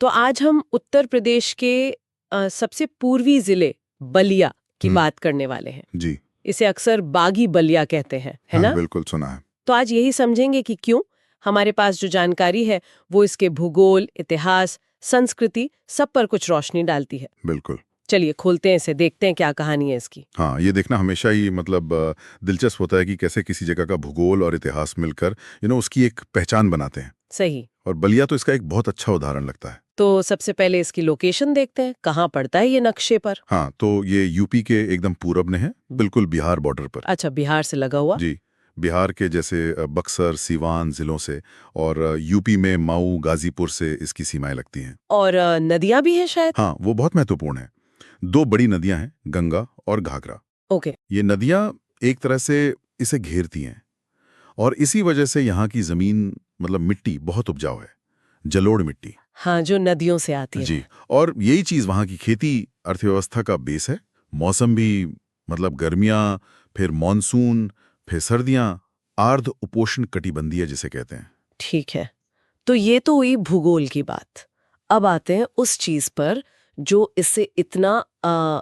तो आज हम उत्तर प्रदेश के सबसे पूर्वी जिले बलिया की बात करने वाले हैं। जी। इसे अक्सर बागी बलिया कहते हैं, है हाँ, ना? बिल्कुल सुना है। तो आज यही समझेंगे कि क्यों हमारे पास जो जानकारी है वो इसके भूगोल, इतिहास, संस्कृति सब पर कुछ रोशनी डालती है। बिल्कुल। चलिए खोलते हैं इसे, देखते हैं क्या कहानी है इसकी। हाँ, ये देखना हमेशा ही दिलचस्प होता है कि कैसे किसी जगह का भूगोल और इतिहास मिलकर उसकी एक पहचान बनाते हैं। सही। और बलिया तो इसका एक बहुत अच्छा उदाहरण लगता है। तो सबसे पहले इसकी लोकेशन देखते हैं, कहाँ पड़ता है ये नक्शे पर। हाँ, तो ये यूपी के एकदम पूरब में है, बिल्कुल बिहार बॉर्डर पर। अच्छा, बिहार से लगा हुआ। जी। बिहार के जैसे बक्सर, सीवान जिलों से और यूपी में मऊ, गाजीपुर से इसकी सीमाएं लगती हैं। और नदियां भी हैं शायद। हाँ, वो बहुत महत्वपूर्ण है। 2 बड़ी नदियां हैं, गंगा और घाघरा। ओके। ये नदियां एक तरह से इसे घेरती हैं और इसी वजह से यहाँ की जमीन मिट्टी बहुत उपजाऊ है, जलोढ़ मिट्टी। हाँ, जो नदियों से आती है। जी। और यही चीज वहाँ की खेती अर्थव्यवस्था का बेस है। मौसम भी गर्मियाँ, फिर मानसून, फिर सर्दियाँ, आर्द्र उपोष्ण कटिबंधीय जिसे कहते हैं। ठीक है, तो ये तो हुई भूगोल की बात। अब आते हैं उस चीज पर जो इसे इतना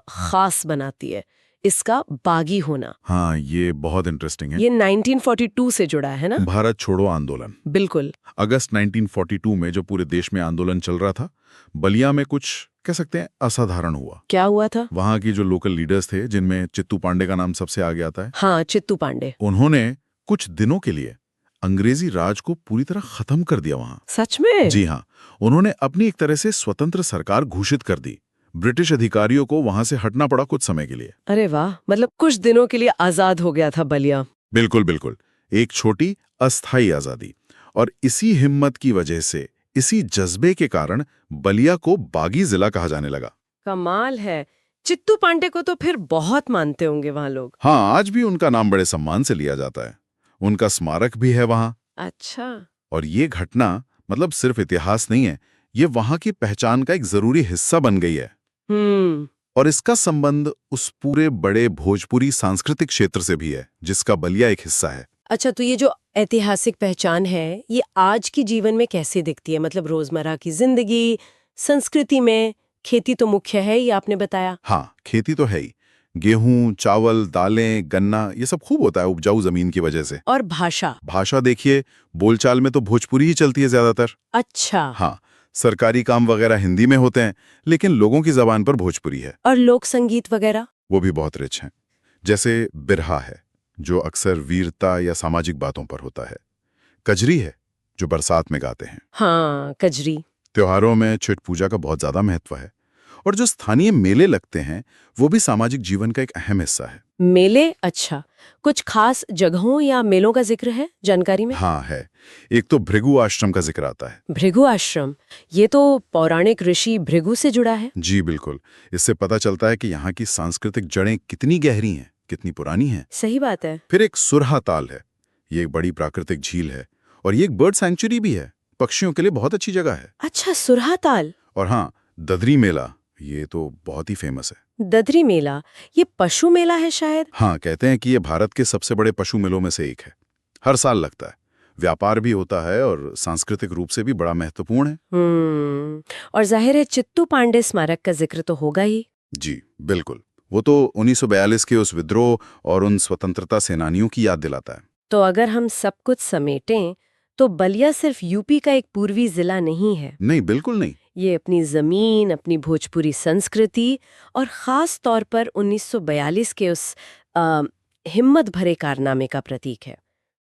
खास बनाती है, इसका बागी होना। हाँ, ये बहुत इंटरेस्टिंग है। ये 1942 से जुड़ा है ना? भारत छोड़ो आंदोलन। बिल्कुल। अगस्त 1942 में जो पूरे देश में आंदोलन चल रहा था, बलिया में कुछ कह सकते हैं असाधारण हुआ। क्या हुआ था? वहाँ की जो लोकल लीडर्स थे, जिनमें चित्तू पांडे का नाम सबसे आगे आता है। हाँ, चित्तू पांडे। उन्होंने कुछ दिनों के लिए अंग्रेजी राज को पूरी तरह खत्म कर दिया वहाँ। सच में? जी हाँ, उन्होंने अपनी एक तरह से स्वतंत्र सरकार घोषित कर दी। ब्रिटिश अधिकारियों को वहां से हटना पड़ा कुछ समय के लिए। अरे वाह, मतलब कुछ दिनों के लिए आजाद हो गया था बलिया। बिल्कुल बिल्कुल, एक छोटी अस्थायी आजादी। और इसी हिम्मत की वजह से, इसी जज्बे के कारण बलिया को बागी जिला कहा जाने लगा। कमाल है। चित्तू पांडे को तो फिर बहुत मानते होंगे वहां लोग। हाँ, आज भी उनका नाम बड़े सम्मान से लिया जाता है। उनका स्मारक भी है वहां। अच्छा। और ये घटना सिर्फ इतिहास नहीं है, ये वहां की पहचान का एक जरूरी हिस्सा बन गई है। और इसका संबंध उस पूरे बड़े भोजपुरी सांस्कृतिक क्षेत्र से भी है, जिसका बलिया एक हिस्सा है। अच्छा, तो ये जो ऐतिहासिक पहचान है, ये आज की जीवन में कैसे दिखती है? मतलब रोजमर्रा की जिंदगी, संस्कृति में। खेती तो मुख्य है, ये आपने बताया। हाँ, खेती तो है ही। गेहूं, चावल, दालें, गन्ना, ये सब खूब होता है उपजाऊ जमीन की वजह से। और भाषा? भाषा देखिए, बोलचाल में तो भोजपुरी ही चलती है ज्यादातर। अच्छा। हाँ, सरकारी काम वगैरह हिंदी में होते हैं, लेकिन लोगों की जबान पर भोजपुरी है। और लोक संगीत वगैरह? वो भी बहुत रिच हैं। जैसे बिरहा है, जो अक्सर वीरता या सामाजिक बातों पर होता है। कजरी है, जो बरसात में गाते हैं। हाँ, कजरी। त्योहारों में छठ पूजा का बहुत ज्यादा महत्व है। और जो स्थानीय मेले लगते हैं, वो भी सामाजिक जीवन का एक अहम हिस्सा है। मेले? अच्छा, कुछ खास जगहों या मेलों का जिक्र है जानकारी में? हाँ है। एक तो भृगु आश्रम का जिक्र आता है। भृगु आश्रम? ये तो पौराणिक ऋषि भृगु से जुड़ा है। जी बिल्कुल। इससे पता चलता है कि यहाँ की सांस्कृतिक जड़ें कितनी गहरी हैं, कितनी पुरानी हैं। सही बात है। फिर एक सुरहा ताल है। ये एक बड़ी प्राकृतिक झील है और ये एक बर्ड सैंक्चुरी भी है। पक्षियों के लिए बहुत अच्छी जगह है। अच्छा, सुरहा ताल। और हाँ, ददरी मेला, ये तो बहुत ही फेमस है। ददरी मेला? ये पशु मेला है शायद। हाँ, कहते हैं कि ये भारत के सबसे बड़े पशु मेलों में से एक है। हर साल लगता है। व्यापार भी होता है और सांस्कृतिक रूप से भी बड़ा महत्वपूर्ण है। और जाहिर है चित्तू पांडे स्मारक का जिक्र तो होगा ही। जी बिल्कुल। वो तो 1942 के उस विद्रोह और उन स्वतंत्रता सेनानियों की याद दिलाता है। तो अगर हम सब कुछ समेटें तो बलिया सिर्फ यूपी का एक पूर्वी जिला नहीं है। नहीं, बिल्कुल नहीं। ये अपनी जमीन, अपनी भोजपुरी संस्कृति और खास तौर पर 1942 के उस हिम्मत भरे कारनामे का प्रतीक है।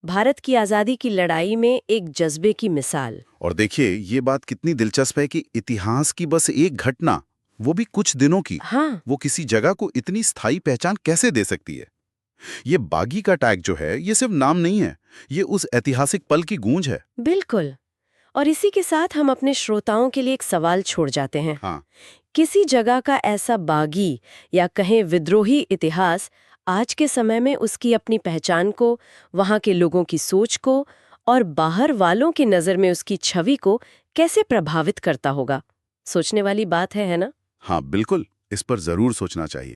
भारत की आजादी की लड़ाई में एक जज्बे की मिसाल। और देखिए, ये बात कितनी दिलचस्प है कि इतिहास की बस एक घटना, वो भी कुछ दिनों की, हाँ, वो किसी जगह को इतनी स्थायी पहचान कैसे दे सकती है। ये बागी का टैग जो है, ये सिर्फ नाम नहीं है, ये उस ऐतिहासिक पल की गूंज है। बिल्कुल। और इसी के साथ हम अपने श्रोताओं के लिए एक सवाल छोड़ जाते हैं। हाँ। किसी जगह का ऐसा बागी या कहें विद्रोही इतिहास आज के समय में उसकी अपनी पहचान को, वहाँ के लोगों की सोच को और बाहर वालों की नज़र में उसकी छवि को कैसे प्रभावित करता होगा? सोचने वाली बात है ना? हाँ बिल्कुल, इस पर जरूर सोचना चाहिए।